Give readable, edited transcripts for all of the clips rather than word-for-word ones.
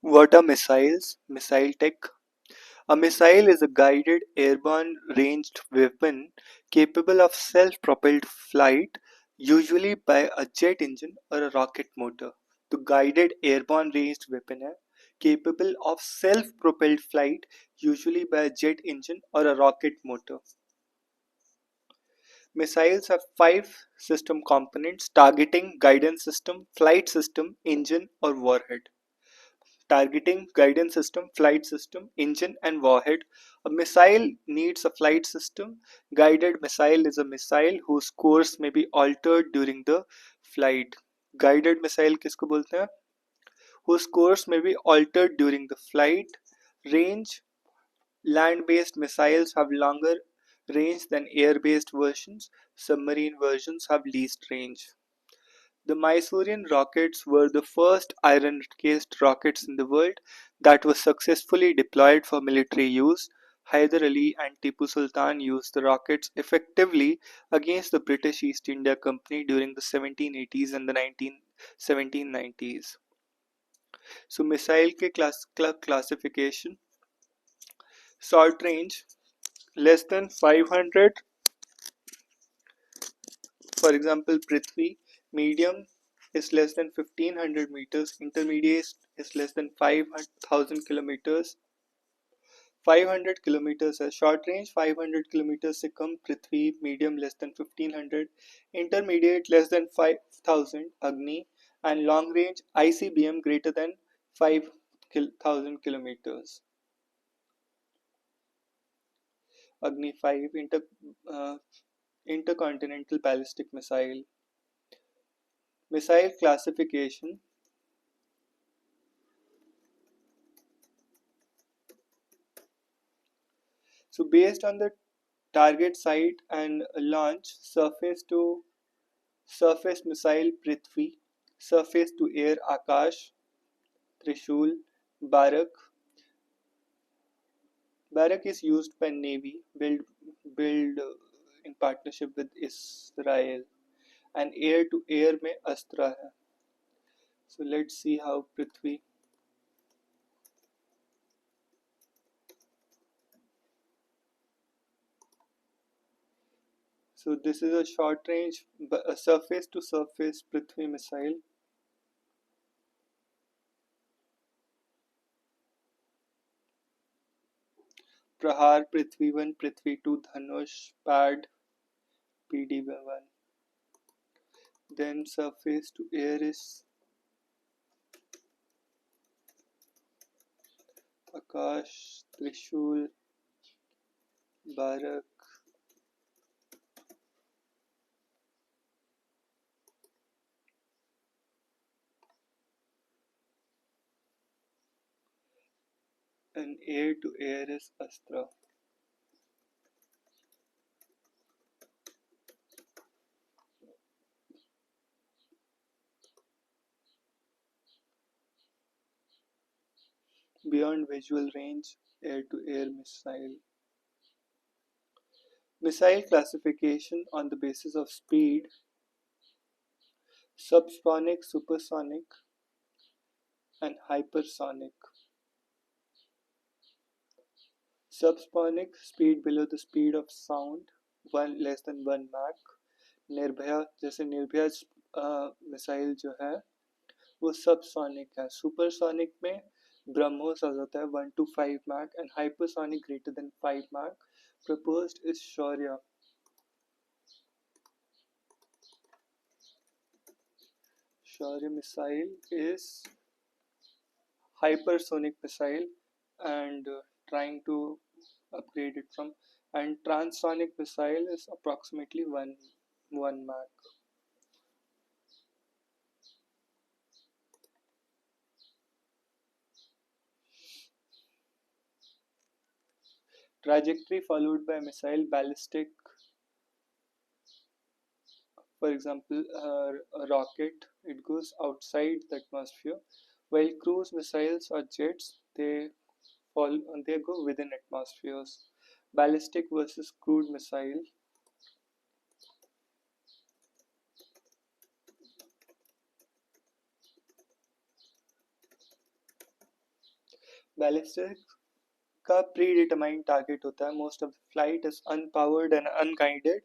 What are missiles? Missile tech. A missile is a guided airborne ranged weapon capable of self-propelled flight, usually by a jet engine or a rocket motor. तो guided airborne ranged weapon है, capable of self-propelled flight, usually by a jet engine or a rocket motor. Missiles have five system components: targeting, guidance system, flight system, engine or warhead. Targeting, guidance system, flight system, engine and warhead. A missile needs a flight system. Guided missile is a missile whose course may be altered during the flight. Guided missile किसको बोलते हैं? Whose course may be altered during the flight. Range: land-based missiles have longer range than air-based versions. Submarine versions have least range. The Mysorean rockets were the first iron-cased rockets in the world that were successfully deployed for military use. Hyder Ali and Tipu Sultan used the rockets effectively against the British East India Company during the 1780s and the 1790s. So missile के classification: short range less than 500, for example Prithvi. Medium is less than 1500 meters. Intermediate is less than 5000 kilometers. 500 kilometers है short range. 500 kilometers से कम पृथ्वी. Medium less than 1500. Intermediate less than 5000 Agni. And long range ICBM greater than 5000 kilometers. Agni 5 intercontinental ballistic missile. Missile classification: so based on the target site and launch: surface to surface missile Prithvi, surface to air Akash, Trishul, Barak. Barak is used by Navy, build in partnership with Israel, and air to air में Astra है. So let's see how Prithvi. So this is a short range surface to surface Prithvi missile. Prahar, Prithvi 1, Prithvi 2, Dhanush, Pad, PD1. Then surface to air is Akash, Trishul, Barak. And air to air is Astra. Beyond visual range, air to air missile. Missile classification on the basis of speed: subsonic, supersonic, and hypersonic. Subsonic: speed below the speed of sound, less than 1 Mach. Nirbhaya, जैसे Nirbhaya missile जो है वो subsonic है. Supersonic में ब्रह्मोस आ जाता है 1 to 5 Mach, and hypersonic greater than 5 Mach. Proposed is Shaurya. Shaurya missile is hypersonic missile and trying to upgrade it from, and transonic missile is approximately 1 Mach. Trajectory followed by missile: ballistic, for example a rocket, it goes outside the atmosphere, while cruise missiles or jets, they go within atmospheres. Ballistic versus crude missile: ballistic का pre-determined target होता है. Most of the flight is unpowered and unguided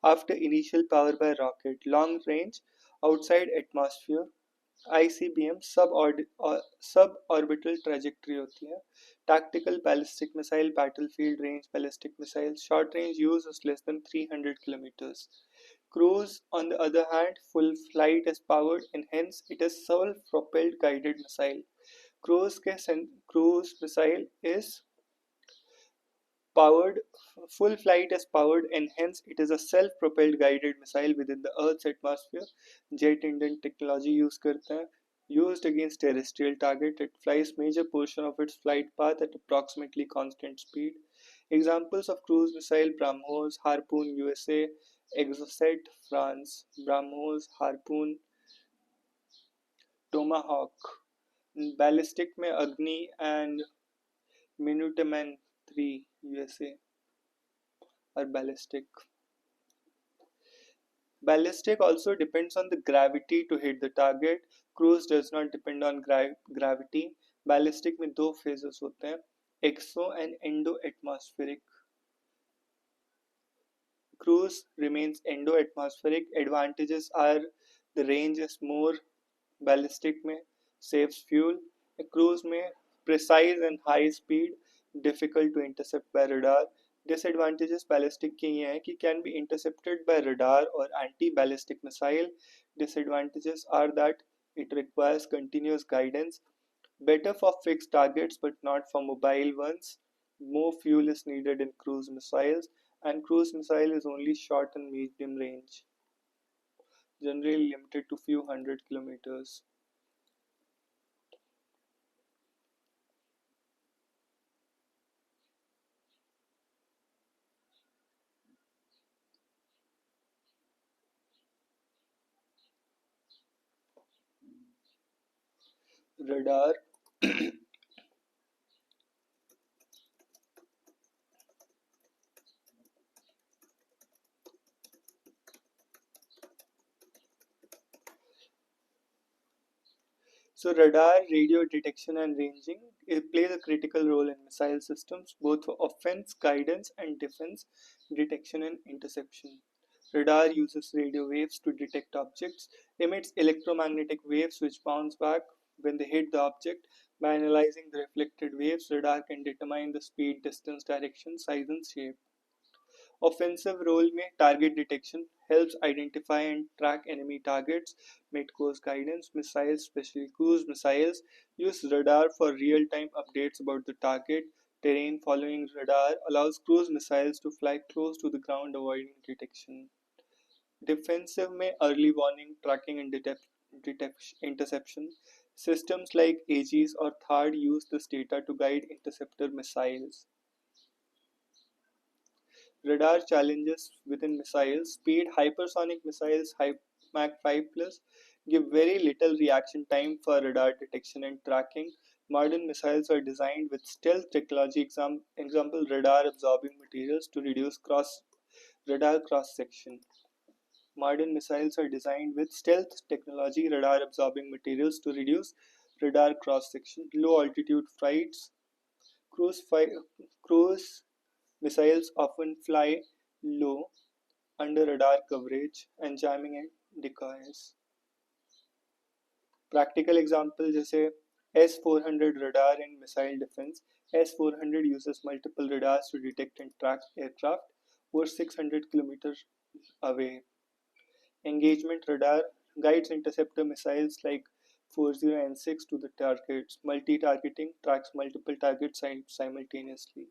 after initial power by rocket. Long range outside atmosphere ICBM suborbital trajectory होती है. Tactical ballistic missile battlefield range ballistic missiles short range use is less than 300 kilometers. Cruise, on the other hand, full flight is powered and hence it is self-propelled guided missile. Cruise missile is powered full flight is powered and hence it is a self-propelled guided missile within the Earth's atmosphere. Jet engine technology used against terrestrial target. It flies major portion of its flight path at approximately constant speed. Examples of cruise missile: BrahMos, Harpoon USA, Exocet France. BrahMos, Harpoon, Tomahawk. Ballistic में Agni and Minuteman 3 USA are ballistic. Ballistic also depends on the gravity to hit the target. Cruise does not depend on gravity. Ballistic में दो phases होते हैं, exo and endo atmospheric. Cruise remains endo atmospheric. Advantages are the range is more. Ballistic में saves fuel. Cruise में precise and high speed, difficult to intercept by radar. Disadvantages ballistic के ये हैं कि can be intercepted by radar or anti-ballistic missile. Disadvantages are that it requires continuous guidance, better for fixed targets but not for mobile ones. More fuel is needed in cruise missiles, and cruise missile is only short and medium range, generally limited to few hundred kilometers. Radar. So radar, radio detection and ranging, it plays a critical role in missile systems, both for offense, guidance and defense, detection and interception. Radar uses radio waves to detect objects, emits electromagnetic waves which bounce back when they hit the object. By analyzing the reflected waves, radar can determine the speed, distance, direction, size and shape. Offensive role में target detection helps identify and track enemy targets. Mid-course guidance missiles, especially cruise missiles, use radar for real-time updates about the target. Terrain following radar allows cruise missiles to fly close to the ground, avoiding detection. Defensive में early warning, tracking and interception. Systems like Aegis or THAAD use this data to guide interceptor missiles. Radar challenges within missiles: speed. Hypersonic missiles, Mach 5 plus, give very little reaction time for radar detection and tracking. Modern missiles are designed with stealth technology, example radar absorbing materials, to reduce radar cross section. Modern missiles are designed with stealth technology, radar absorbing materials, to reduce radar cross section. Low altitude flights. Cruise missiles often fly low under radar coverage and jamming and decoys. Practical example जैसे S-400 radar in missile defense. S-400 uses multiple radars to detect and track aircraft over 600 kilometers away. Engagement radar guides interceptor missiles like 40 and 6 to the targets. Multi-targeting tracks multiple targets simultaneously.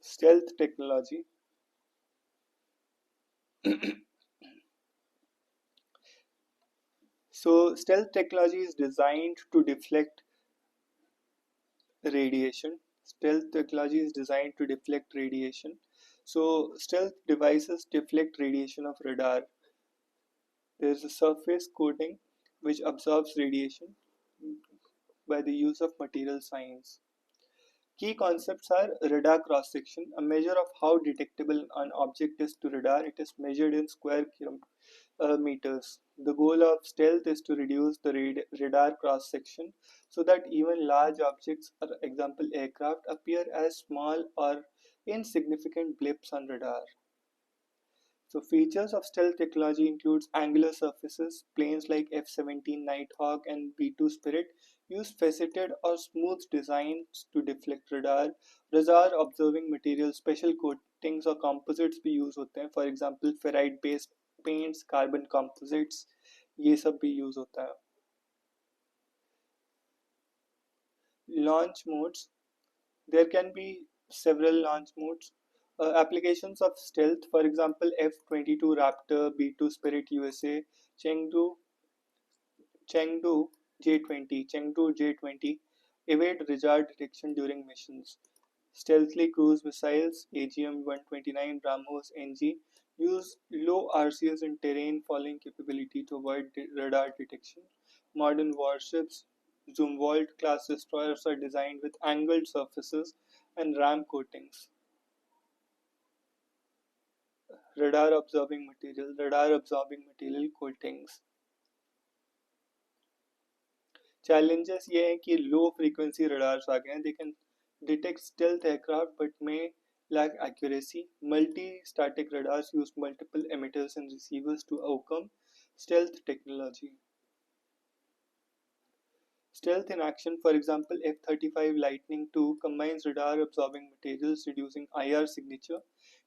Stealth technology. So stealth technology is designed to deflect radiation. Stealth technology is designed to deflect radiation. So stealth devices deflect radiation of radar. There is a surface coating which absorbs radiation by the use of material science. Key concepts are radar cross section, a measure of how detectable an object is to radar. It is measured in square meters. The goal of stealth is to reduce the radar cross section so that even large objects, for example aircraft, appear as small or insignificant blips on radar. So features of stealth technology includes angular surfaces. Planes like F-17 Nighthawk and B-2 Spirit use faceted or smooth designs to deflect radar. Radar observing materials, special coatings or composites भी use होते हैं. For example, ferrite based paints, carbon composites, ये सब भी use होता है. Launch modes. There can be several launch modes. Applications of stealth, for example, F-22 Raptor, B-2 Spirit USA, Chengdu, Chengdu J-20 evade radar detection during missions. Stealthily cruise missiles, AGM-129 BrahMos NG, use low RCS and terrain following capability to avoid radar detection. Modern warships, Zumwalt class destroyers are designed with angled surfaces and ram coatings. Radar absorbing material coatings. Challenges ये हैं कि low frequency radars आ गए हैं. They can detect stealth aircraft but may lack accuracy. Multi-static radars use multiple emitters and receivers to overcome stealth technology. Stealth in action, for example, F-35 Lightning II combines radar-absorbing materials, reducing IR signature,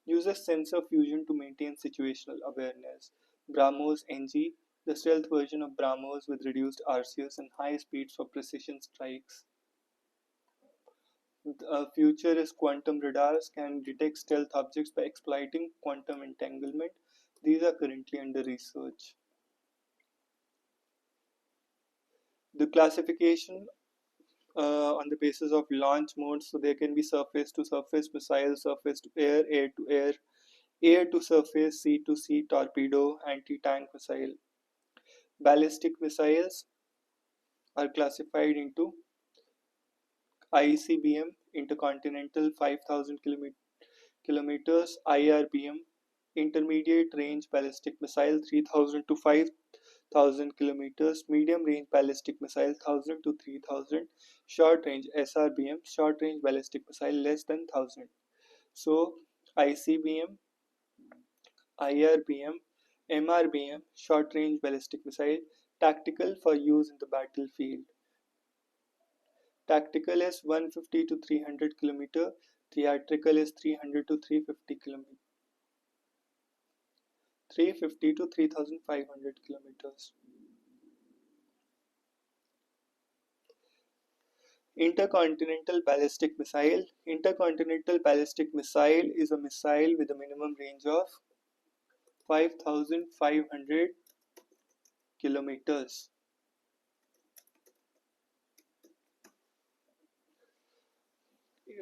uses sensor fusion to maintain situational awareness. BrahMos NG, the stealth version of BrahMos with reduced RCS and high speeds for precision strikes. The future is quantum radars can detect stealth objects by exploiting quantum entanglement. These are currently under research. The classification on the basis of launch modes. So there can be surface to surface missile, surface to air, air to air, air to surface, sea to sea, torpedo, anti-tank missile. Ballistic missiles are classified into ICBM, intercontinental 5,000 kilometers, IRBM, intermediate range ballistic missile 3,000 to 5,000 kilometers, medium range ballistic missile 1,000 to 3,000, short range SRBM, short range ballistic missile less than 1,000. So ICBM, IRBM, MRBM, short range ballistic missile, tactical for use in the battlefield. Tactical is 150 to 300 kilometer, theatrical is 300 to 350 kilometer. 350 to 3,500 kilometers. Intercontinental ballistic missile. Intercontinental ballistic missile is a missile with a minimum range of 5,500 kilometers.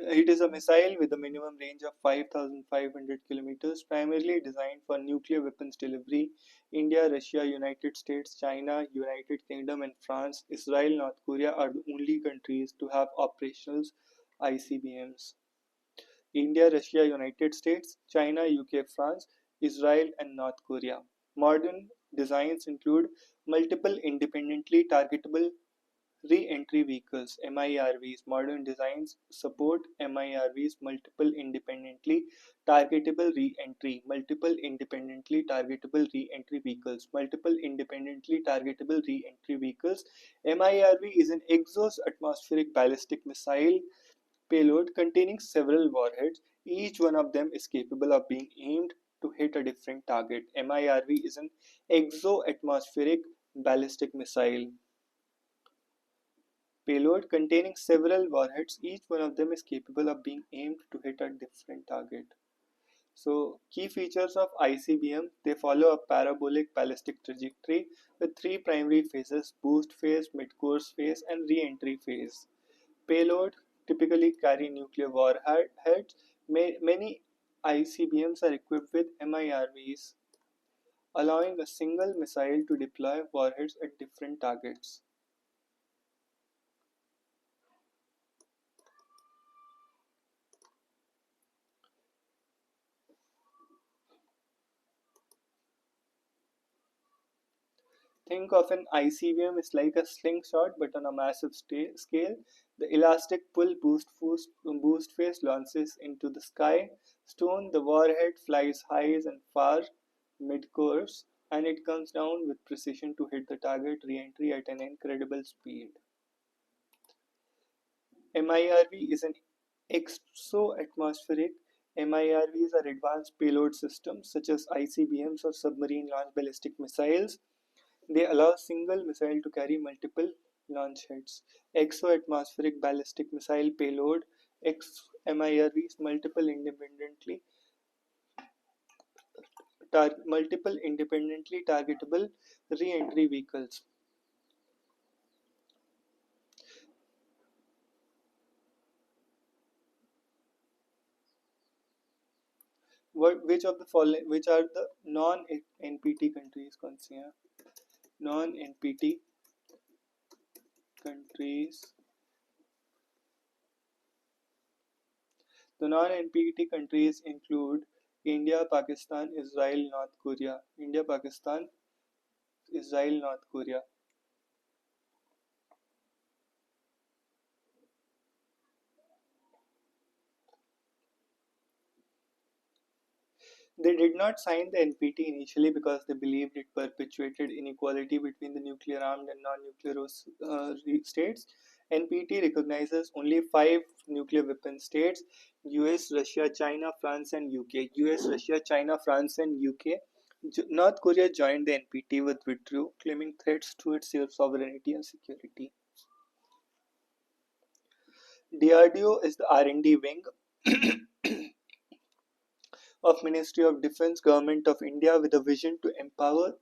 It is a missile with a minimum range of 5,500 kilometers, primarily designed for nuclear weapons delivery. India, Russia, United States, China, United Kingdom, and France, Israel, North Korea are the only countries to have operational ICBMs. India, Russia, United States, China, UK, France, Israel, and North Korea. Modern designs include multiple independently targetable Re-entry vehicles (MIRVs). Modern designs support MIRVs, multiple independently targetable re-entry. Multiple independently targetable re-entry vehicles. Multiple independently targetable re-entry vehicles. MIRV is an exo-atmospheric ballistic missile payload containing several warheads. Each one of them is capable of being aimed to hit a different target. MIRV is an exo-atmospheric ballistic missile payload containing several warheads. Each one of them is capable of being aimed to hit a different target. So key features of ICBM, they follow a parabolic ballistic trajectory with three primary phases: boost phase, mid-course phase, and re-entry phase. Payload typically carry nuclear warheads. Many ICBMs are equipped with MIRVs, allowing a single missile to deploy warheads at different targets. Think of an ICBM is like a slingshot but on a massive scale. The elastic pull boost phase launches into the sky. Stone, the warhead flies high and far mid-course and it comes down with precision to hit the target re-entry at an incredible speed. MIRV is an exo-atmospheric. MIRVs are advanced payload systems such as ICBMs or submarine launched ballistic missiles. They allow a single missile to carry multiple launch heads. Exo-atmospheric ballistic missile payload (MIRVs) multiple independently targetable re-entry vehicles. Which are the non-NPT countries? कौन सी हैं? Non-NPT countries. The non-NPT countries include India, Pakistan, Israel, North Korea. India, Pakistan, Israel, North Korea. They did not sign the NPT initially because they believed it perpetuated inequality between the nuclear armed and non-nuclear states. NPT recognizes only five nuclear weapon states: US, Russia, China, France, and UK. US, Russia, China, France, and UK. North Korea joined the NPT but withdrew, claiming threats to its sovereignty and security. DRDO is the R&D wing of Ministry of Defence, Government of India, with a vision to empower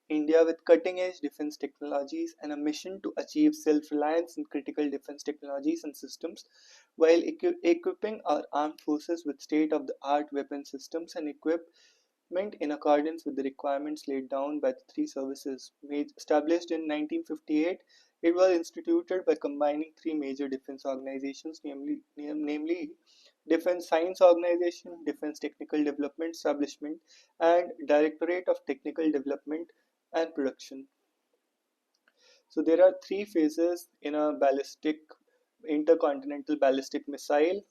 India with cutting-edge defence technologies and a mission to achieve self-reliance in critical defence technologies and systems, while equipping our armed forces with state-of-the-art weapon systems and equipment in accordance with the requirements laid down by the three services. Established in 1958, it was instituted by combining three major defence organizations, namely Defence Science Organization, Defence Technical Development Establishment, and Directorate of Technical Development and Production. So there are three phases in a intercontinental ballistic missile: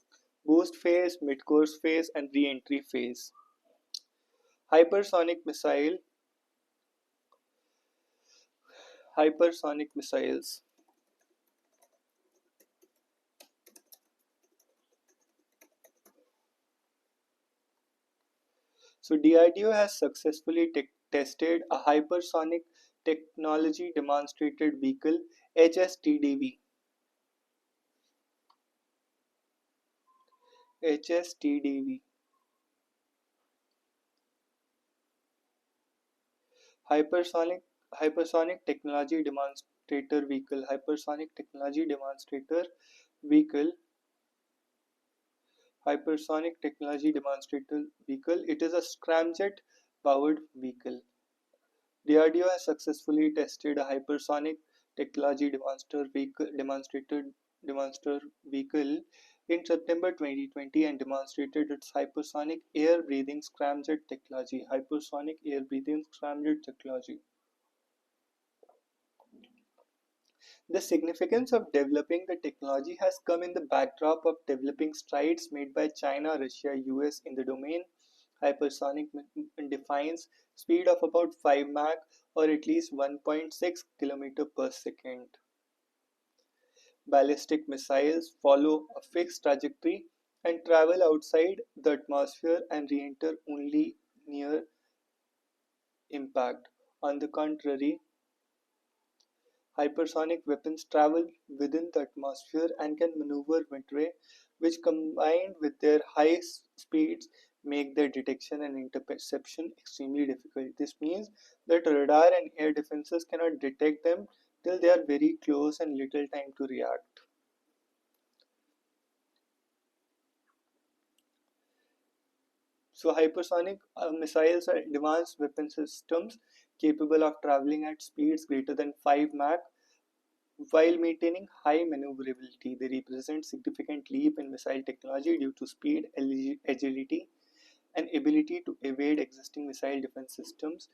boost phase, mid-course phase, and re-entry phase. Hypersonic missiles. So DRDO has successfully tested a hypersonic technology demonstrated vehicle HSTDV. HSTDV. Hypersonic Hypersonic Technology Demonstrator Vehicle. Hypersonic Technology Demonstrator Vehicle. Hypersonic Technology Demonstrator Vehicle. It is a scramjet powered vehicle. DRDO has successfully tested a hypersonic technology demonstrator vehicle in September 2020 and demonstrated its hypersonic air-breathing scramjet technology. Hypersonic air-breathing scramjet technology. The significance of developing the technology has come in the backdrop of developing strides made by China, Russia, US in the domain. Hypersonic defines speed of about 5 Mach or at least 1.6 km per second. Ballistic missiles follow a fixed trajectory and travel outside the atmosphere and re-enter only near impact. On the contrary, hypersonic weapons travel within the atmosphere and can maneuver midway, which combined with their high speeds make their detection and interception extremely difficult. This means that radar and air defenses cannot detect them till they are very close and little time to react. So hypersonic missiles are advanced weapon systems capable of traveling at speeds greater than 5 Mach while maintaining high maneuverability. They represent significant leap in missile technology due to speed, agility, and ability to evade existing missile defense systems.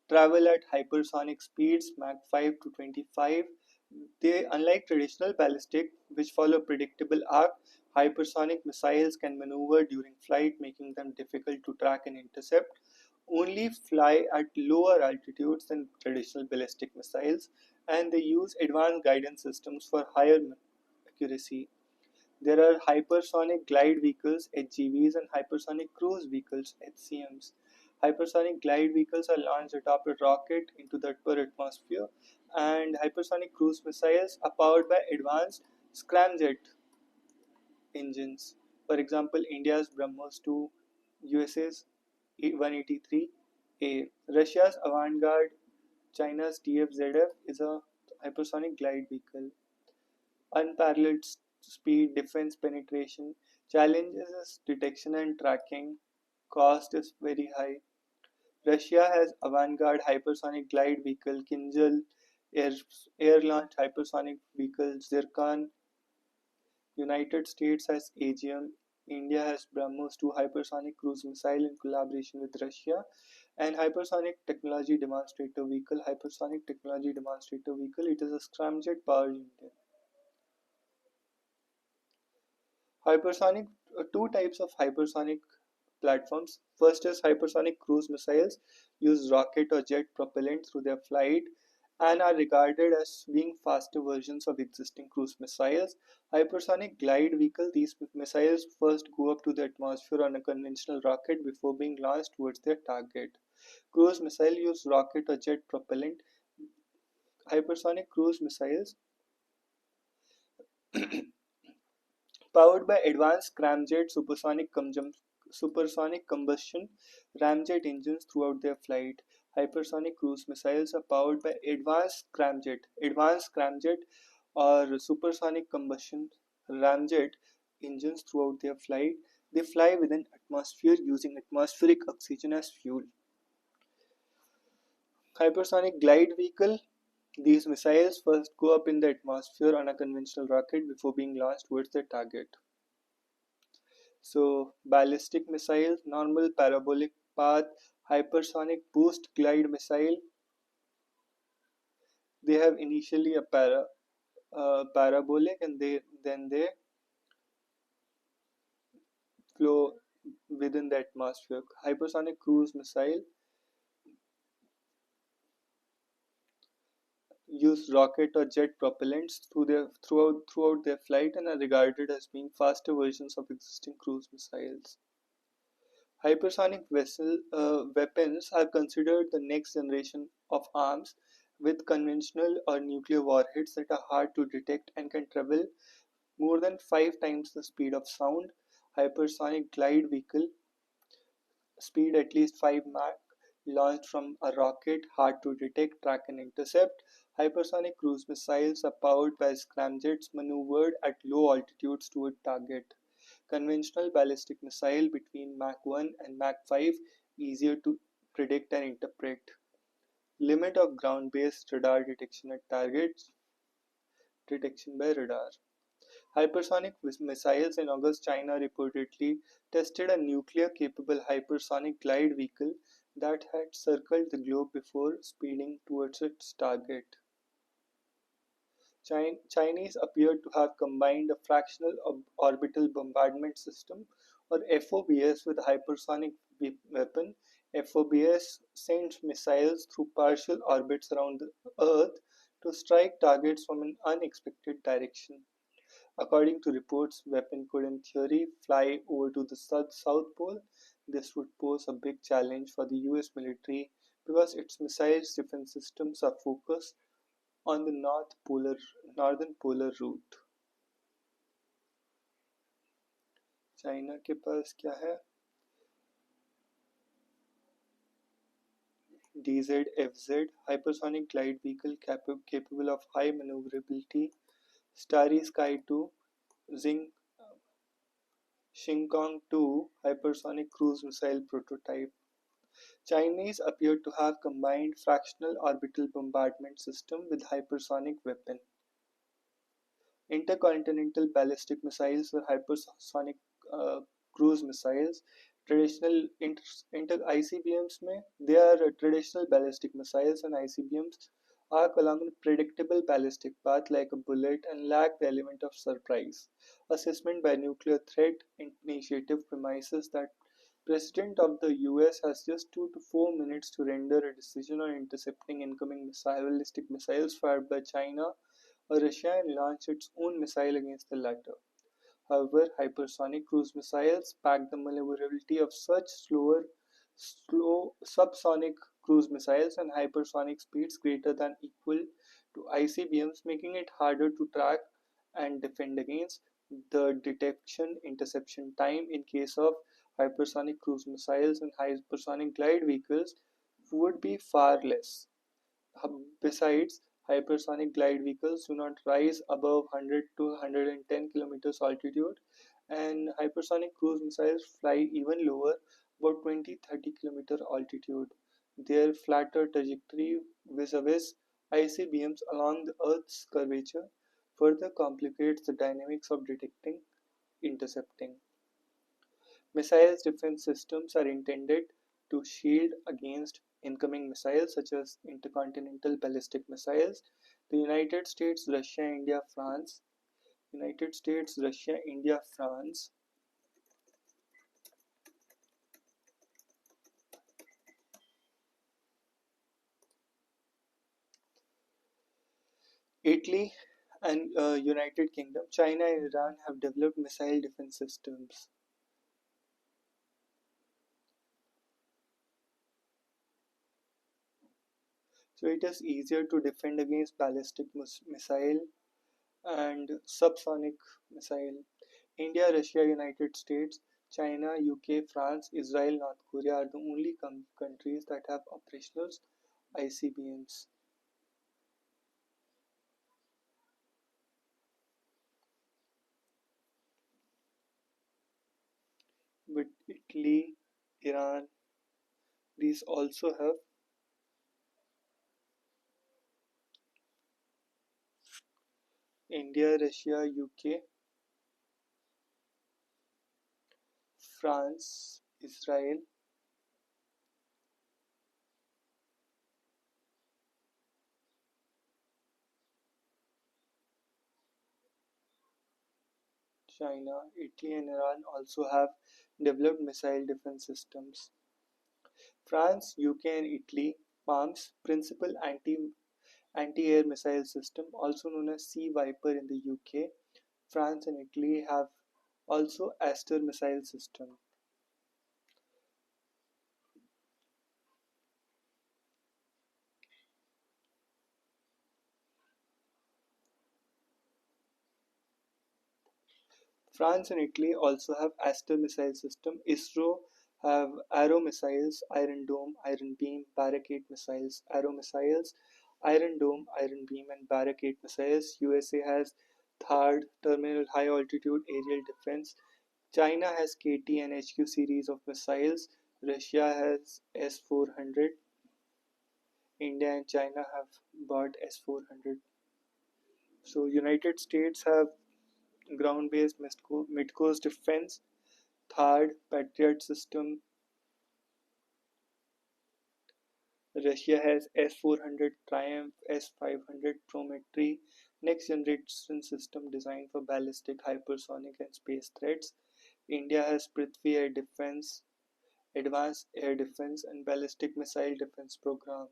travel at hypersonic speeds Mach 5 to 25. They, unlike traditional ballistic, which follow predictable arc, hypersonic missiles can maneuver during flight, making them difficult to track and intercept. Only fly at lower altitudes than traditional ballistic missiles, and they use advanced guidance systems for higher accuracy. There are hypersonic glide vehicles (HGVs) and hypersonic cruise vehicles (HCMs). Hypersonic glide vehicles are launched atop a rocket into the upper atmosphere, and hypersonic cruise missiles are powered by advanced scramjet engines. For example, India's BrahMos 2, USA's 183A. Russia's Avangard, China's TFZF is a hypersonic glide vehicle. Unparalleled speed, defense penetration. Challenges is detection and tracking. Cost is very high. Russia has Avangard hypersonic glide vehicle, Kinjal air, air-launched hypersonic vehicle, Zircon. United States has AGM. India has BrahMos 2 hypersonic cruise missile in collaboration with Russia, and hypersonic technology demonstrator vehicle. Hypersonic technology demonstrator vehicle. It is a scramjet powered engine. Hypersonic, two types of hypersonic platforms. First is hypersonic cruise missiles, use rocket or jet propellant through their flight and are regarded as being faster versions of existing cruise missiles. Hypersonic glide vehicle, these missiles first go up to the atmosphere on a conventional rocket before being launched towards their target. Cruise missile use rocket or jet propellant. Hypersonic cruise missiles powered by advanced scramjet supersonic combustion ramjet engines throughout their flight. Hypersonic cruise missiles are powered by advanced scramjet or supersonic combustion ramjet engines throughout their flight. They fly within atmosphere using atmospheric oxygen as fuel. Hypersonic glide vehicle. These missiles first go up in the atmosphere on a conventional rocket before being launched towards their target. So, ballistic missile, normal parabolic path, hypersonic boost glide missile, they have initially a parabolic and they flow within the atmosphere. Hypersonic cruise missile use rocket or jet propellants throughout their flight and are regarded as being faster versions of existing cruise missiles. Hypersonic weapons are considered the next generation of arms with conventional or nuclear warheads that are hard to detect and can travel more than 5 times the speed of sound. Hypersonic glide vehicle speed at least 5 Mach, launched from a rocket, hard to detect, track, and intercept. Hypersonic cruise missiles are powered by scramjets maneuvered at low altitudes to a target. Conventional ballistic missile between Mach 1 and Mach 5 easier to predict and interpret. Limit of ground-based radar detection at targets detection by radar. Hypersonic missiles. In August, China reportedly tested a nuclear-capable hypersonic glide vehicle that had circled the globe before speeding towards its target. Chinese appeared to have combined a fractional orbital bombardment system or FOBS with a hypersonic weapon. FOBS sends missiles through partial orbits around the Earth to strike targets from an unexpected direction. According to reports, weapon could in theory fly over to the South Pole. This would pose a big challenge for the US military because its missile defense systems are focused on the northern polar route. China के पास क्या है? DZ-FZ hypersonic glide vehicle capable of high maneuverability. Starry Sky 2 Xing Shinkong 2 hypersonic cruise missile prototype. Chinese appear to have combined fractional orbital bombardment system with hypersonic weapon. Intercontinental ballistic missiles or hypersonic cruise missiles. Traditional ICBMs में they are traditional ballistic missiles, and ICBMs arc along a predictable ballistic path like a bullet and lack the element of surprise. Assessment by Nuclear Threat Initiative premises that President of the US has just 2 to 4 minutes to render a decision on intercepting incoming ballistic missiles fired by China or Russia and launch its own missile against the latter. However, hypersonic cruise missiles pack the maneuverability of such slow subsonic cruise missiles and hypersonic speeds greater than equal to ICBMs, making it harder to track and defend against. The detection interception time in case of hypersonic cruise missiles and hypersonic glide vehicles would be far less. Besides, hypersonic glide vehicles do not rise above 100 to 110 kilometers altitude, and hypersonic cruise missiles fly even lower, about 20-30 kilometer altitude. Their flatter trajectory vis-a-vis ICBMs along the Earth's curvature further complicates the dynamics of detecting intercepting. Missiles defense systems are intended to shield against incoming missiles such as intercontinental ballistic missiles. The United States, Russia, India, France, United States, Russia, India, France, Italy, and United Kingdom, China, and Iran have developed missile defense systems. So it is easier to defend against ballistic missile and subsonic missile. India, Russia, United States, China, UK, France, Israel, North Korea are the only countries that have operational ICBMs. But Italy, Iran, these also have. India, Russia, UK, France, Israel, China, Italy, and Iran also have developed missile defense systems. France, UK, and Italy Palm's principal anti-air missile system, also known as Sea Viper in the UK. France and Italy have also Aster missile system. France and Italy also have Aster missile system. ISRO have Arrow missiles, Iron Dome, Iron Beam, Barricade missiles, Arrow missiles, Iron Dome, Iron Beam, and Barricade missiles. USA has THAAD, Terminal High Altitude Aerial Defense. China has KT and HQ series of missiles. Russia has S-400. India and China have bought S-400. So United States have ground-based mid-coast defense, THAAD, Patriot system. Russia has S-400 Triumph, S-500 Prometry, next-generation system designed for ballistic, hypersonic, and space threats. India has Prithvi Air Defense, Advanced Air Defense, and Ballistic Missile Defense Program.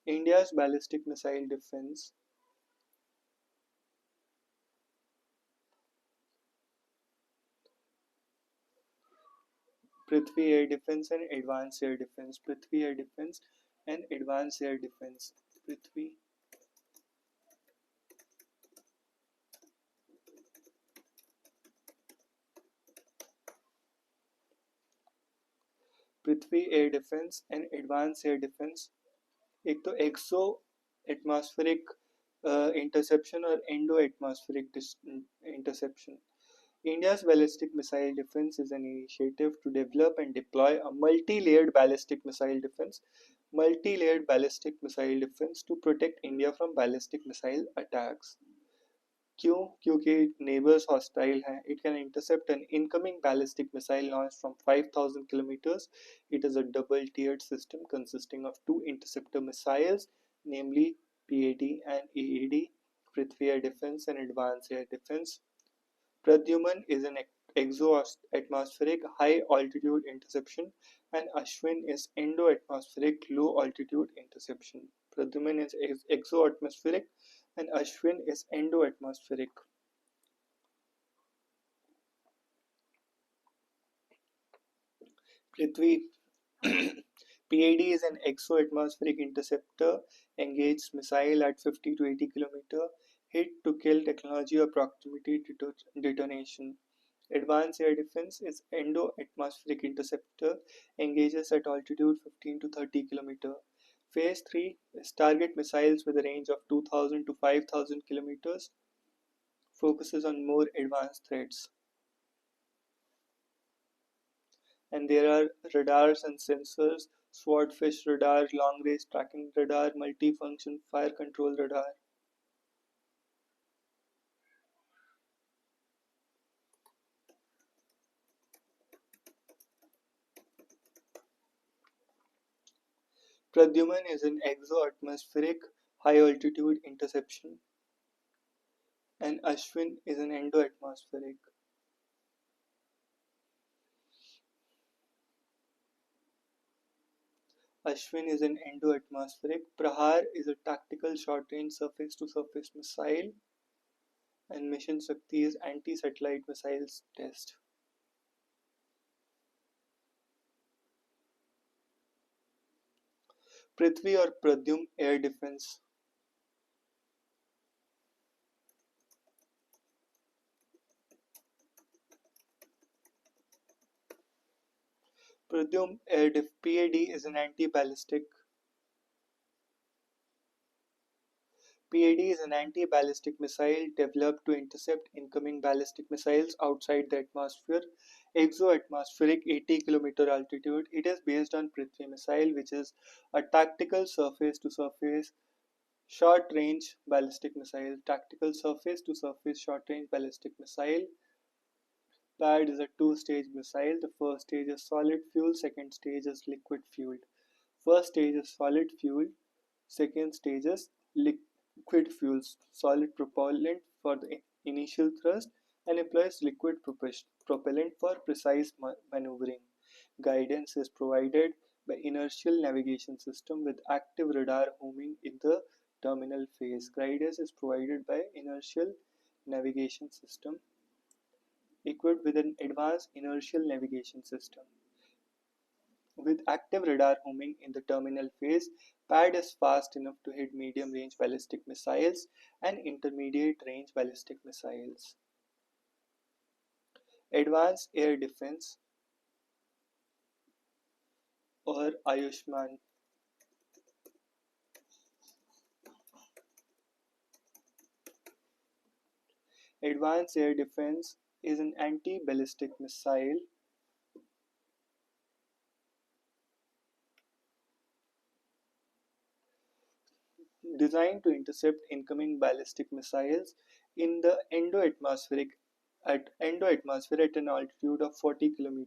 India's ballistic missile defense, Prithvi Air Defense and Advanced Air Defense, Prithvi Air Defense and Advanced Air Defense, Prithvi, Prithvi air defence and advance air defence. एक तो एक्सो atmospheric interception और endo atmospheric interception. India's ballistic missile defense is an initiative to develop and deploy a multi-layered ballistic missile defense to protect India from ballistic missile attacks. क्यों? क्योंकि neighbours hostile हैं. It can intercept an incoming ballistic missile launched from 5,000 kilometers. It is a double-tiered system consisting of two interceptor missiles, namely PAD and AAD, Prithvi Air Defense and Advanced Air Defense. Pradyuman is an exo-atmospheric high-altitude interception, and Ashwin is endo-atmospheric low-altitude interception. Pradyuman is exo-atmospheric and Ashwin is endo-atmospheric. Prithvi PAD is an exo-atmospheric interceptor engaged missile at 50 to 80 km, hit to kill technology or proximity detonation. Advanced air defense is endo-atmospheric interceptor engages at altitude 15 to 30 km. Phase 3 is target missiles with a range of 2000 to 5000 km, focuses on more advanced threats. And there are radars and sensors, swordfish radar, long range tracking radar, multifunction fire control radar. Pradyuman is an exo-atmospheric high altitude interception, and Ashwin is an endo-atmospheric. Ashwin is an endo-atmospheric. Prahar is a tactical short-range surface-to-surface missile, and Mission Shakti is anti-satellite missiles test. Prithvi or Pradyum air defense. Pradyum air PAD is an anti-ballistic. PAD is an anti-ballistic missile developed to intercept incoming ballistic missiles outside the atmosphere. Exo-atmospheric 80 km altitude. It is based on Prithvi missile, which is a tactical surface-to-surface short-range ballistic missile. Tactical surface-to-surface short-range ballistic missile. PAD is a two-stage missile. The first stage is solid fuel, second stage is liquid fueled. First stage is solid fuel, second stage is liquid fuels, solid propellant for the initial thrust, and employs liquid propellant for precise maneuvering. Guidance is provided by inertial navigation system with active radar homing in the terminal phase. Guidance is provided by inertial navigation system equipped with an advanced inertial navigation system. With active radar homing in the terminal phase, PAD is fast enough to hit medium-range ballistic missiles and intermediate-range ballistic missiles. Advanced Air Defense or Ayushman. Advanced Air Defense is an anti-ballistic missile designed to intercept incoming ballistic missiles in the endoatmospheric endoatmosphere at an altitude of 40 km.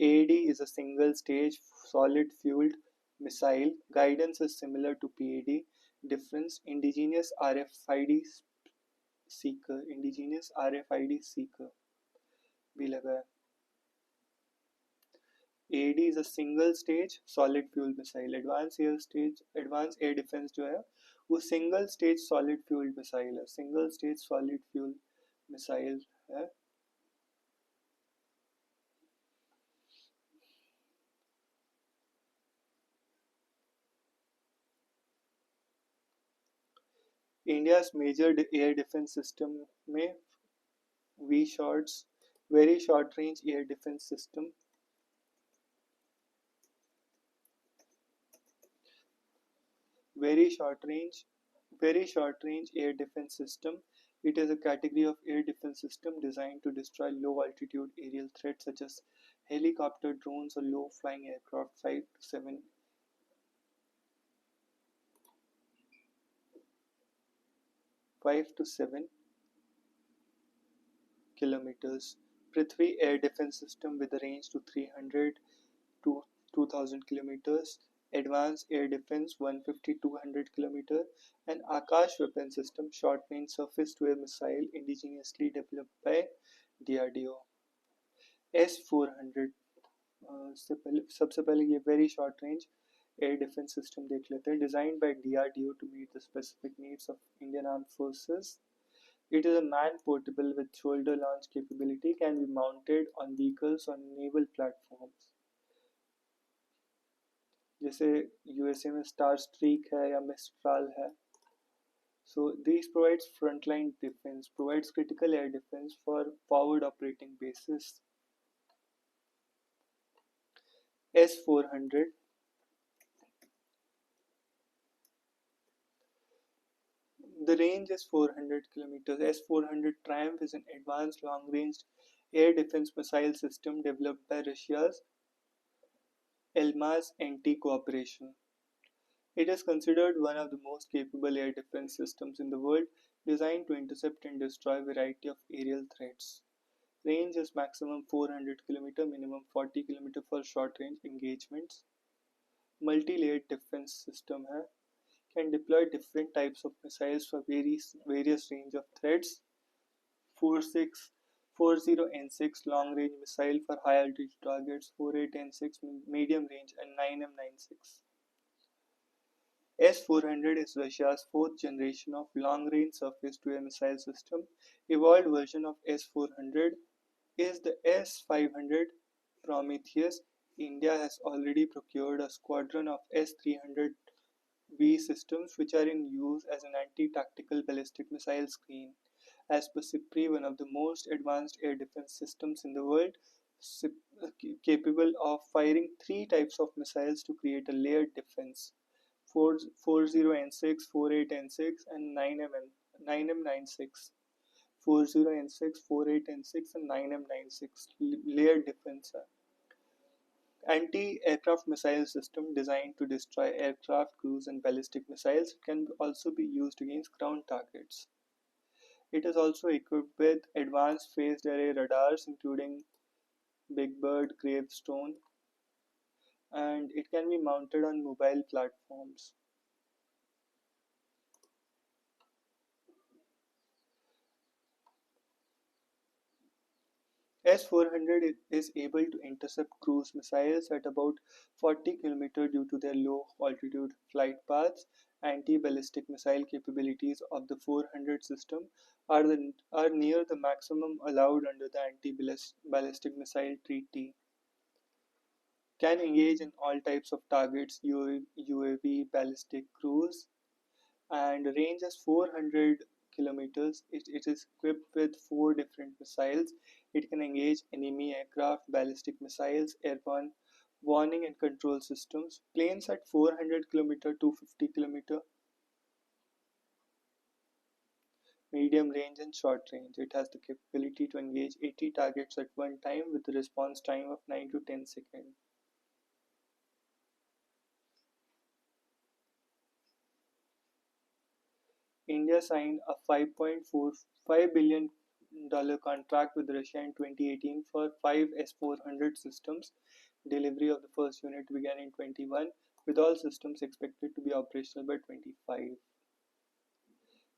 AAD is a single stage solid fueled missile. Guidance is similar to PAD. Difference indigenous RFID seeker भी लगा है. AAD is a single stage solid fuel missile. Advanced air defense जो है वो single stage solid fuel missile है. Single stage solid fuel missile है. India's major air defense system में V-shots, very short range air defense system. Very short range air defense system. It is a category of air defense system designed to destroy low altitude aerial threats such as helicopter, drones, or low flying aircraft. 5 to 7 kilometers. Prithvi Air Defense System with a range to 300 to 2000 kilometers. Advanced Air Defense 150-200 kilometers. And Akash Weapon System short range surface to air missile indigenously developed by DRDO. S-400 सबसे पहले ये very short range air defence system देख लेते हैं designed by DRDO to meet the specific needs of Indian armed forces. It is a man-portable with shoulder launch capability, can be mounted on vehicles on naval platforms. जैसे USA में star streak है या मिस्ट्राल है. So these provides frontline defense, provides critical air defense for forward operating bases. S-400 the range is 400 kilometers. S-400 Triumph is an advanced long-range air defense missile system developed by Russia's Elmaz Anti-Cooperation. It is considered one of the most capable air defense systems in the world, designed to intercept and destroy a variety of aerial threats. Range is maximum 400 km, minimum 40 km for short-range engagements. Multi-layered defense system है, can deploy different types of missiles for various range of threats. 40N6 long range missile for high altitude targets, 48N6 medium range, and 9M96. S-400 is Russia's fourth generation of long-range surface-to-air missile system. Evolved version of S-400 is the S-500 Prometheus. India has already procured a squadron of S-300V systems which are in use as an anti-tactical ballistic missile screen. As per SIPRI, one of the most advanced air defense systems in the world, capable of firing three types of missiles to create a layered defense. 40N6, 48N6, and 9M96. 40N6, 48N6, and 9M96 layered defense. Anti-aircraft missile system designed to destroy aircraft, cruise, and ballistic missiles can also be used against ground targets. It is also equipped with advanced phased array radars including Big Bird, Gravestone, and it can be mounted on mobile platforms. S-400 is able to intercept cruise missiles at about 40 km due to their low altitude flight paths. Anti-ballistic missile capabilities of the 400 system are near the maximum allowed under the Anti-Ballistic Missile Treaty. Can engage in all types of targets, UAV, ballistic, cruise, and range is 400 kilometers. It is equipped with 4 different missiles. It can engage enemy aircraft, ballistic missiles, airborne warning and control systems. Planes at 400 kilometer, 250 kilometer, medium range and short range. It has the capability to engage 80 targets at one time with a response time of 9 to 10 seconds. India signed a $5.45 billion contract with Russia in 2018 for 5 S-400 systems. Delivery of the first unit began in 21, with all systems expected to be operational by 25.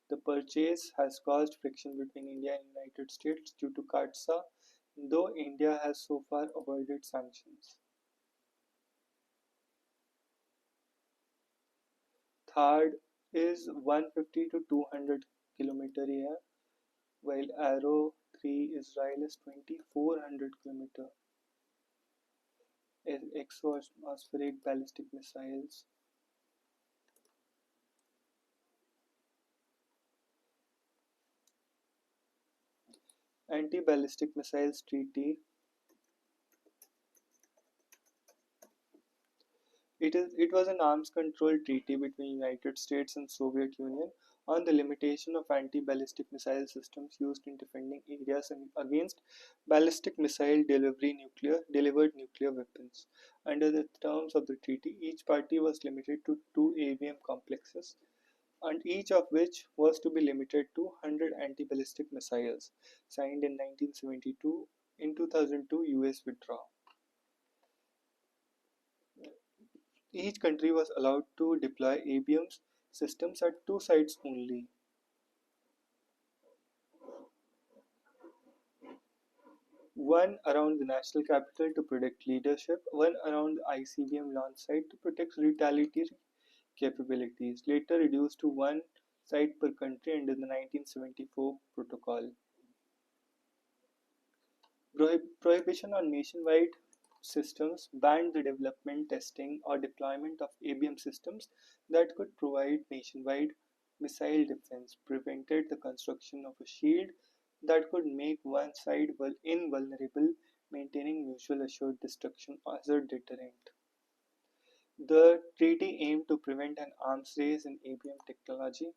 The purchase has caused friction between India and United States due to CAATSA, though India has so far avoided sanctions. Third is 150 to 200 kilometer air, while Arrow 3 Israel is 2400 kilometer. Exo-atmospheric ballistic missiles. Anti-ballistic missiles treaty. It was an arms control treaty between United States and Soviet Union on the limitation of anti-ballistic missile systems used in defending areas against ballistic missile delivered nuclear weapons. Under the terms of the treaty, each party was limited to 2 ABM complexes and each of which was to be limited to 100 anti-ballistic missiles, signed in 1972. In 2002, US withdrew. Each country was allowed to deploy ABM systems at two sites only. One around the national capital to protect leadership, one around the ICBM launch site to protect retaliatory capabilities, later reduced to one site per country under the 1974 protocol. Prohibition on nationwide systems banned the development, testing, or deployment of ABM systems that could provide nationwide missile defense, prevented the construction of a shield that could make one side invulnerable, maintaining mutual assured destruction as a deterrent. The treaty aimed to prevent an arms race in ABM technology,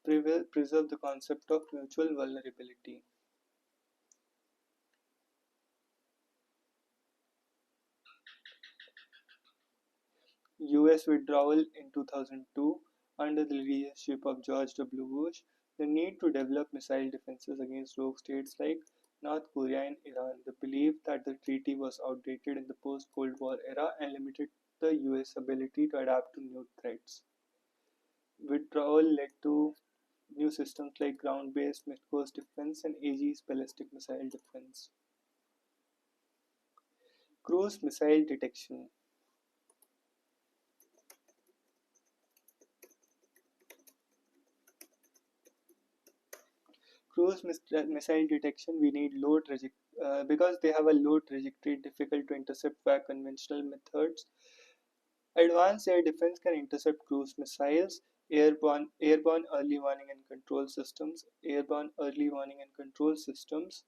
preserve the concept of mutual vulnerability. US withdrawal in 2002 under the leadership of George W. Bush, the need to develop missile defenses against rogue states like North Korea and Iran, the belief that the treaty was outdated in the post Cold War era and limited the US ability to adapt to new threats. Withdrawal led to new systems like ground based mid coast defense and Aegis ballistic missile defense. Cruise missile detection. Cruise missile detection, we need low trajectory because they have a low trajectory, difficult to intercept via conventional methods. Advanced air defense can intercept cruise missiles, airborne early warning and control systems, airborne early warning and control systems.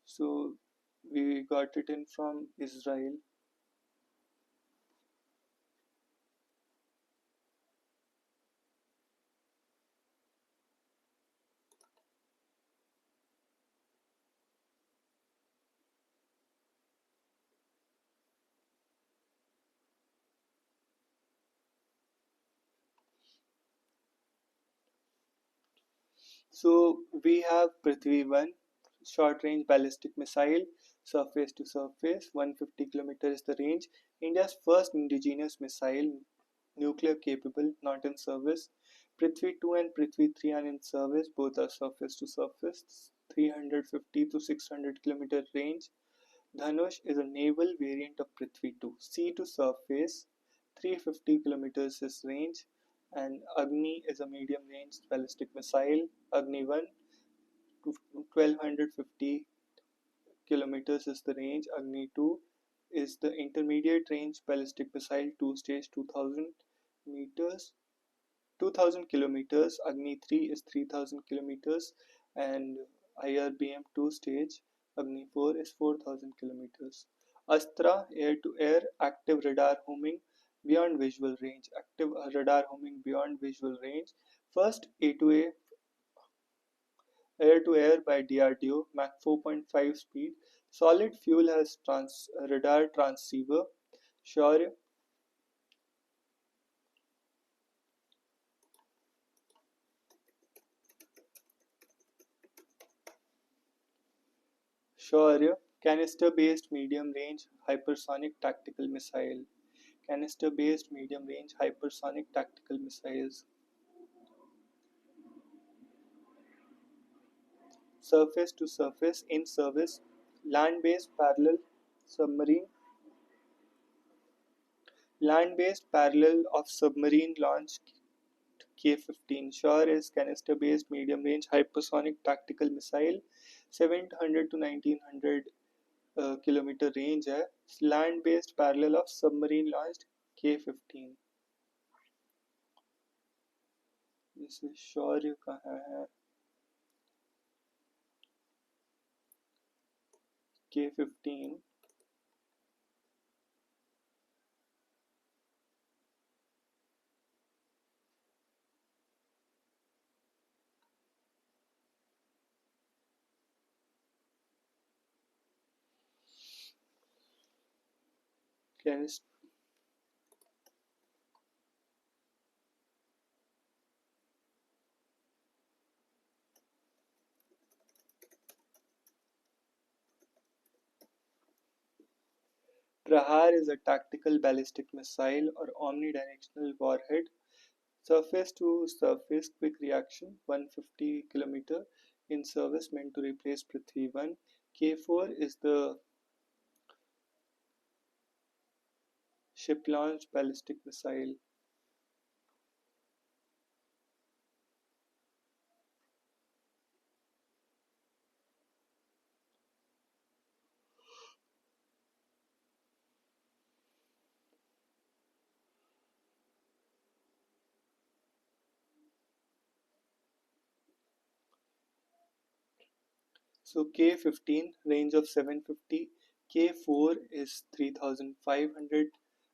So we got it in from Israel. So we have Prithvi 1, short range ballistic missile, surface to surface, 150 km is the range. India's first indigenous missile, nuclear capable, not in service. Prithvi 2 and Prithvi 3 are in service, both are surface to surface, 350 to 600 km range. Dhanush is a naval variant of Prithvi 2, sea to surface, 350 kilometers is range, and Agni is a medium range ballistic missile. Agni 1 to 1250 kilometers is the range. Agni 2 is the intermediate range ballistic missile, two stage, 2000 meters, 2000 kilometers. Agni 3 is 3000 kilometers, and IRBM 2 stage Agni 4 is 4000 kilometers. Astra air to air active radar homing beyond visual range. Active radar homing beyond visual range. First A2A air to air by DRDO Mach 4.5 speed. Solid fuel has radar transceiver. Shaurya Shaurya canister based medium range hypersonic tactical missile. Canister based medium range hypersonic tactical missiles. Surface to surface in service. Land based parallel submarine. Land based parallel of submarine launched K-15. Shore is canister based medium range hypersonic tactical missile. 700 to 1900 kilometre range है. Land based parallel of submarine launched K-15. जैसे शौर्य कहाँ है, K-15. Canist- Prahar is a tactical ballistic missile or omnidirectional warhead. Surface to surface quick reaction 150 km in service meant to replace Prithvi 1. K4 is the ship launched ballistic missile. So K15 range of 750, K4 is 3500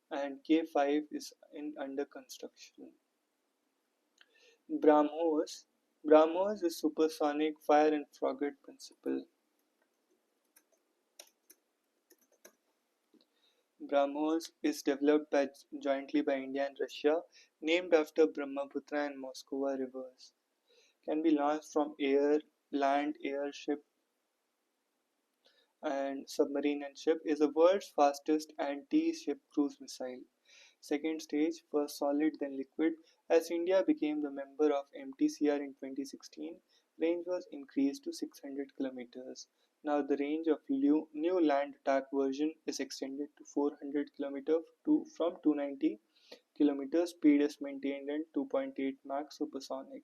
and K5 is in under construction. BrahMos BrahMos is supersonic fire and forget principle. BrahMos is developed jointly by India and Russia, named after Brahmaputra and Moskova rivers. Can be launched from air, land, airship, and submarine and ship. Is the world's fastest anti-ship cruise missile. Second stage, first solid then liquid. As India became the member of MTCR in 2016, range was increased to 600 kilometers. Now the range of new land attack version is extended to 400 kilometers from 290 kilometers. Speed is maintained at 2.8 Mach supersonic.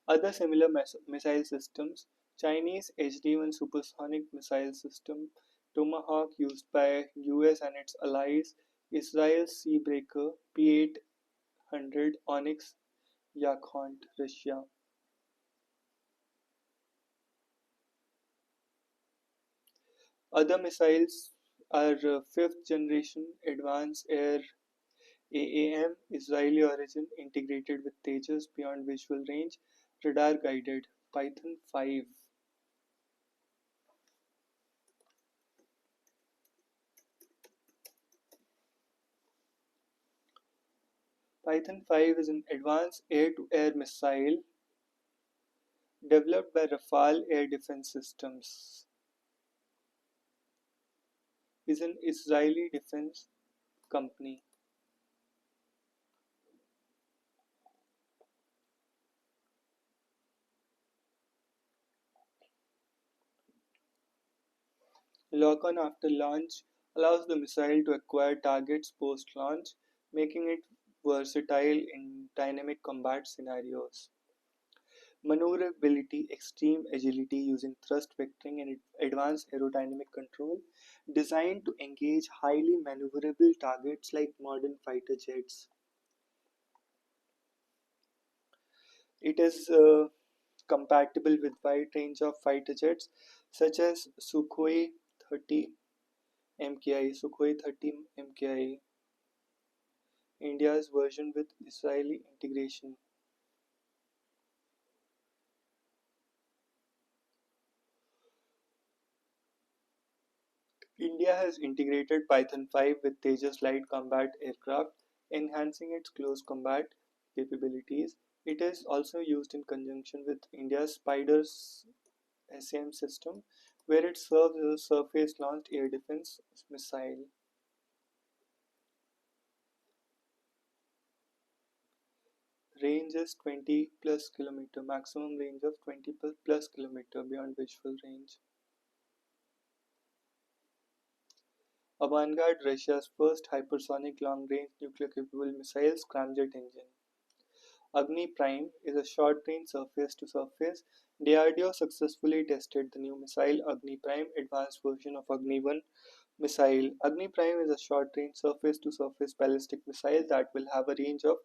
Other similar missile systems: Chinese HD-1 supersonic missile system, Tomahawk used by US and its allies, Israel's Seabreaker, P-800, Onyx, Yakhont, Russia. Other missiles are fifth generation advanced air AAM, Israeli origin, integrated with Tejas beyond visual range, radar guided, Python 5. Python 5 is an advanced air-to-air missile developed by Rafale Air Defense Systems, is an Israeli defense company. Lock-on after launch allows the missile to acquire targets post-launch, making it versatile in dynamic combat scenarios. Maneuverability, extreme agility using thrust vectoring and advanced aerodynamic control, designed to engage highly maneuverable targets like modern fighter jets. It is compatible with wide range of fighter jets such as Sukhoi 30 MKI, Sukhoi 30 MKI, India's version with Israeli integration. India has integrated Python 5 with Tejas light combat aircraft, enhancing its close combat capabilities. It is also used in conjunction with India's Spiders SM system, where it serves as a surface launched air defense missile. Range is 20 plus kilometer, maximum range of 20 plus kilometer beyond visual range. Avangard, Russia's first hypersonic long-range nuclear-capable missile scramjet engine. Agni Prime is a short-range surface-to-surface. DRDO successfully tested the new missile Agni Prime, advanced version of Agni 1 missile. Agni Prime is a short-range surface-to-surface ballistic missile that will have a range of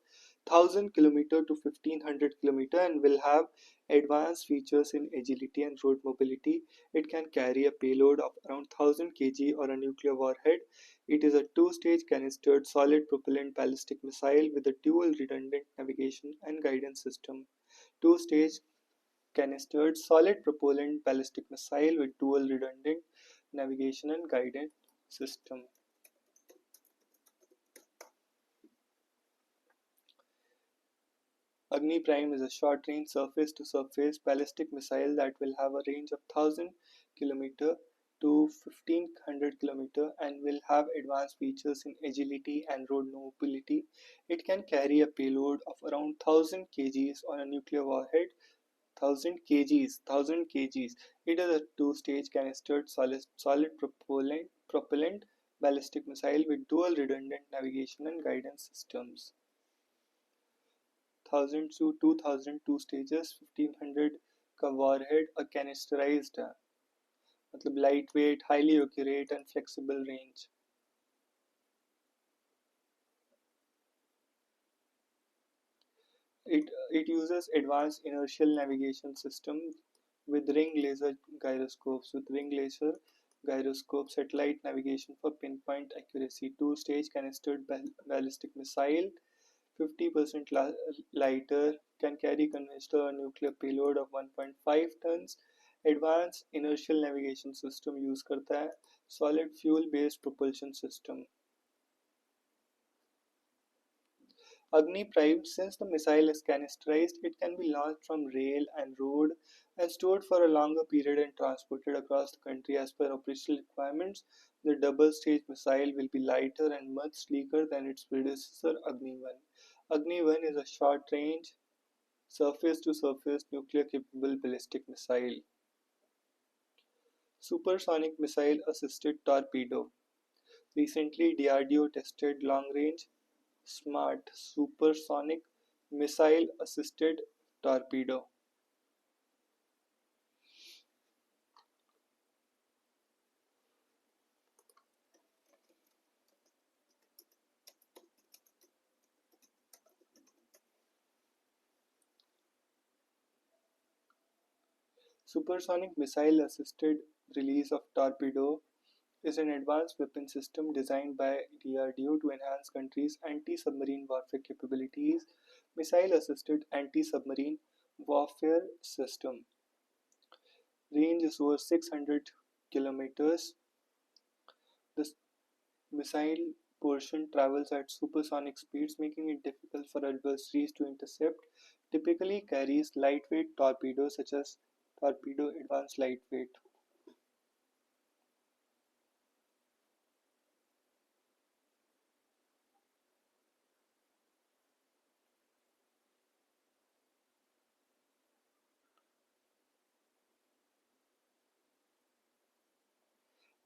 1000 km to 1500 km and will have advanced features in agility and road mobility. It can carry a payload of around 1000 kg or a nuclear warhead. It is a two-stage canistered solid propellant ballistic missile with a dual redundant navigation and guidance system. Two-stage canistered solid propellant ballistic missile with dual redundant navigation and guidance system. Agni Prime is a short-range surface-to-surface ballistic missile that will have a range of 1,000 km to 1,500 km and will have advanced features in agility and road mobility. It can carry a payload of around 1,000 kgs on a nuclear warhead. 1,000 kgs. It is a two-stage canistered solid propellant ballistic missile with dual redundant navigation and guidance systems. 1,000 to 2,000 two stages, 1,500 का warhead, a canisterized है, मतलब lightweight, highly accurate and flexible range. It uses advanced inertial navigation system with ring laser gyroscopes, satellite navigation for pinpoint accuracy, two-stage canistered ballistic missile, 50% lighter, can carry conventional or nuclear payload of 1.5 tons, advanced inertial navigation system use करता है, solid fuel based propulsion system. Agni Prime, since the missile is canisterized, it can be launched from rail and road and stored for a longer period and transported across the country as per operational requirements. The double-stage missile will be lighter and much sleeker than its predecessor Agni 1. Agni 1 is a short-range, surface-to-surface nuclear-capable ballistic missile. Supersonic Missile-Assisted Torpedo. Recently, DRDO tested long-range SMART supersonic missile-assisted torpedo. Supersonic missile-assisted release of torpedo is an advanced weapon system designed by DRDO to enhance countries' anti-submarine warfare capabilities. Missile-assisted anti-submarine warfare system. Range is over 600 kilometers. The missile portion travels at supersonic speeds, making it difficult for adversaries to intercept. Typically carries lightweight torpedoes such as Torpedo Advanced Lightweight.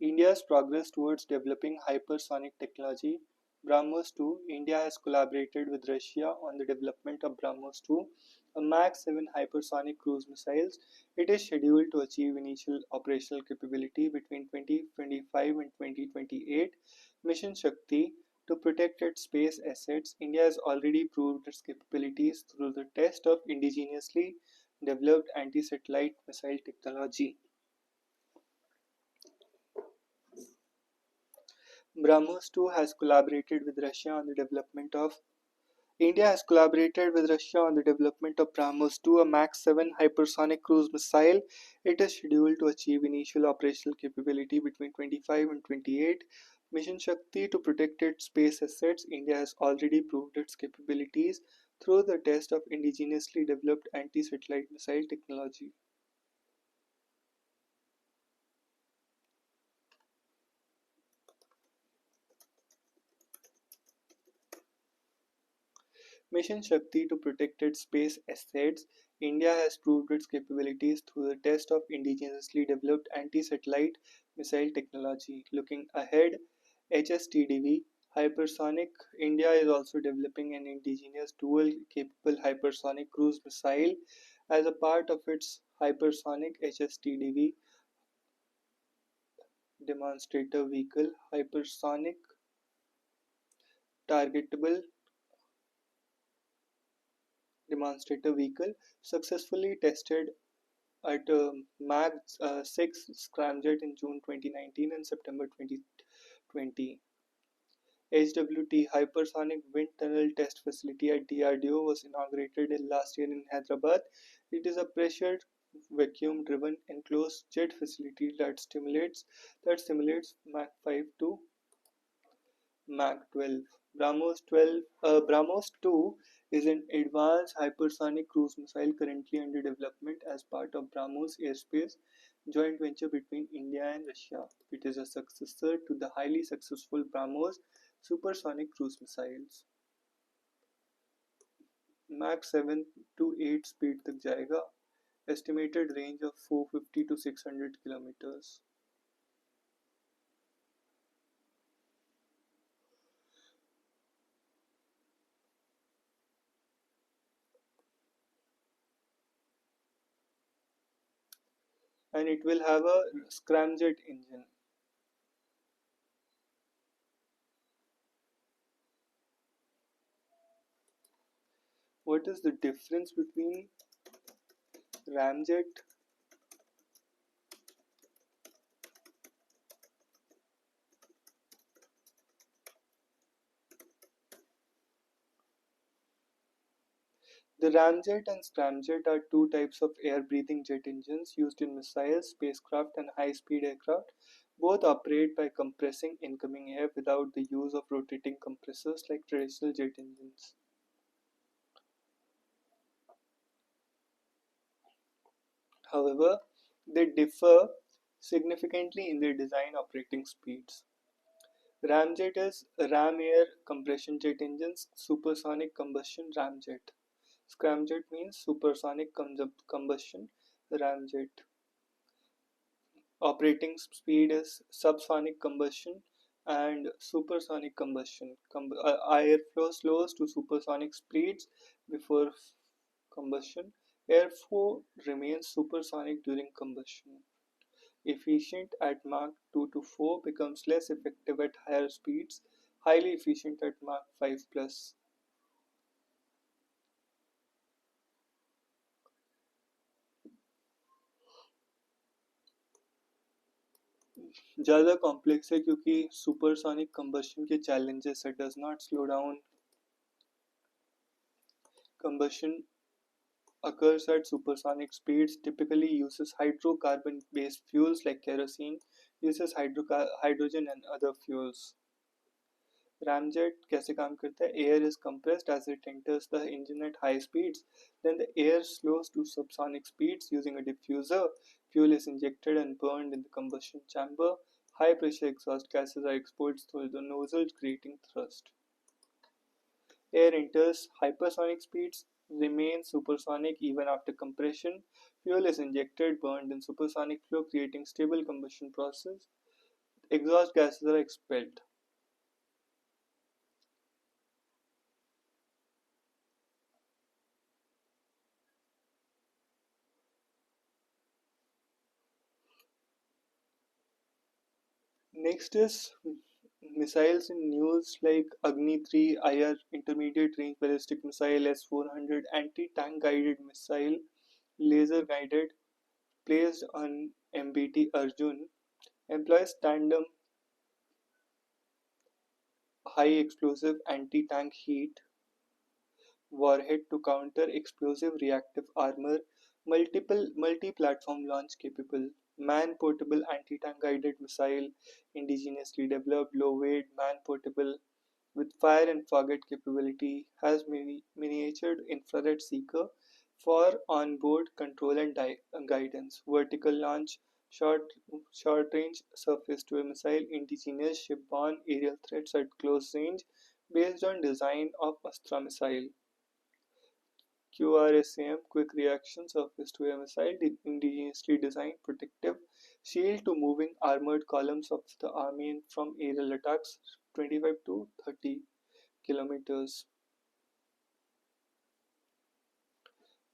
India's progress towards developing hypersonic technology. BrahMos 2. India has collaborated with Russia on the development of BrahMos 2, a Mach 7 hypersonic cruise missile. It is scheduled to achieve initial operational capability between 2025 and 2028. Mission Shakti. To protect its space assets, India has already proved its capabilities through the test of indigenously developed anti-satellite missile technology. BrahMos 2 has collaborated with Russia on the development of India has collaborated with Russia on the development of BrahMos 2, a Mach 7 hypersonic cruise missile. It is scheduled to achieve initial operational capability between 25 and 28. Mission Shakti. To protect its space assets, India has already proved its capabilities through the test of indigenously developed anti-satellite missile technology. Mission Shakti. To protect its space assets, India has proved its capabilities through the test of indigenously developed anti-satellite missile technology. Looking ahead, HSTDV hypersonic. India is also developing an indigenous dual-capable hypersonic cruise missile as a part of its hypersonic HSTDV demonstrator vehicle. Hypersonic targetable demonstrator vehicle successfully tested at Mach 6 scramjet in June 2019 and September 2020. HWT Hypersonic Wind Tunnel Test Facility at DRDO was inaugurated last year in Hyderabad. It is a pressure vacuum driven enclosed jet facility that simulates Mach 5 to Mach 12. BrahMos 2 is an advanced hypersonic cruise missile currently under development as part of BrahMos Airspace joint venture between India and Russia. It is a successor to the highly successful BrahMos supersonic cruise missiles. Mach 7 to 8 speed तक जाएगा. Estimated range of 450 to 600 kilometers. And it will have a scramjet engine. What is the difference between ramjet The ramjet and scramjet are two types of air-breathing jet engines used in missiles, spacecraft, and high-speed aircraft. Both operate by compressing incoming air without the use of rotating compressors like traditional jet engines. However, they differ significantly in their design operating speeds. Ramjet is ram air compression jet engines, supersonic combustion ramjet. Scramjet means supersonic combustion ramjet. Operating speed is subsonic combustion and supersonic combustion. Airflow slows to supersonic speeds before combustion. Airflow remains supersonic during combustion. Efficient at Mach 2 to 4 becomes less effective at higher speeds, highly efficient at Mach 5 plus. ज़्यादा complex है क्योंकि supersonic combustion के challenges है. Does not slow down. Combustion occurs at supersonic speeds, typically uses hydrocarbon-based fuels like kerosene, uses hydrogen and other fuels. Ramjet कैसे काम करता है? Air is compressed as it enters the engine at high speeds. Then the air slows to subsonic speeds using a diffuser. Fuel is injected and burned in the combustion chamber. High pressure exhaust gases are expelled through the nozzle, creating thrust. Air enters hypersonic speeds, remains supersonic even after compression. Fuel is injected, burned in supersonic flow, creating stable combustion process. Exhaust gases are expelled. Next is missiles in news like Agni 3 IR intermediate range ballistic missile S-400 anti-tank guided missile laser guided placed on MBT Arjun employs tandem high explosive anti-tank heat warhead to counter explosive reactive armor, multi-platform launch capable, man-portable anti-tank guided missile, indigenously developed low-weight man-portable with fire and forget capability, has miniatured infrared seeker for onboard control and guidance, vertical launch, short short range surface to air missile, indigenous shipborne aerial threats at close range based on design of Astra missile. QRSAM Quick Reaction Surface-to-Air Missile indigenously designed protective shield to moving armored columns of the army from aerial attacks 25 to 30 kilometers.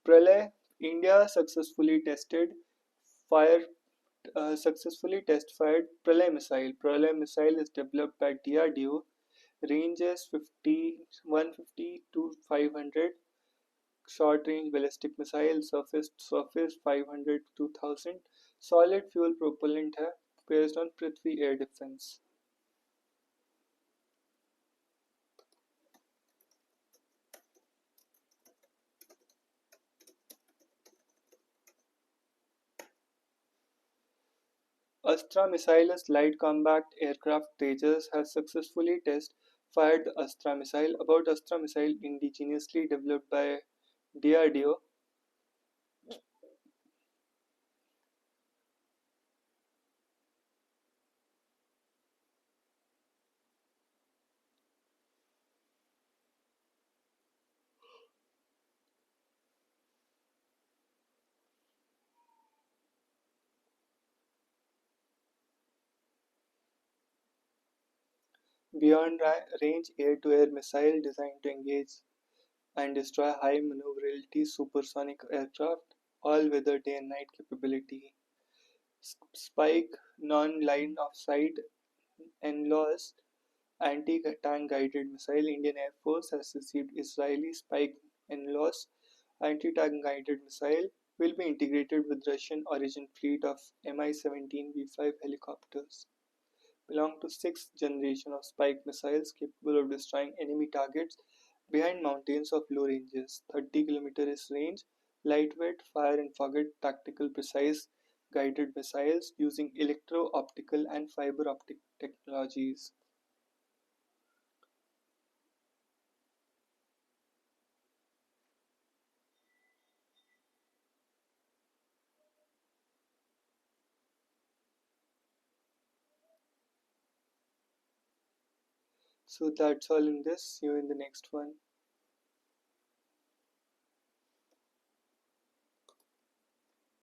Pralay India fire successfully test fired Pralay missile. Pralay missile is developed by DRDO. Range is 150 to 500. Short range ballistic missile, surface 500 to 2000. Solid fuel propellant है based on Prithvi Air Defense. Astra missile, a light combat aircraft Tejas has successfully test fired the Astra missile. About Astra missile, indigenously developed by DRDO. Beyond range air-to-air missile designed to engage and destroy high maneuverability supersonic aircraft, all-weather day and night capability. Spike non-line of sight NLAWS anti-tank guided missile. Indian Air Force has received Israeli Spike NLAWS anti-tank guided missile will be integrated with Russian origin fleet of Mi-17V5 helicopters. Belong to sixth generation of Spike missiles capable of destroying enemy targets behind mountains of low ranges. 30 km range, lightweight, fire and forget tactical precise guided missiles using electro-optical and fiber optic technologies. So that's all in this. See you in the next one.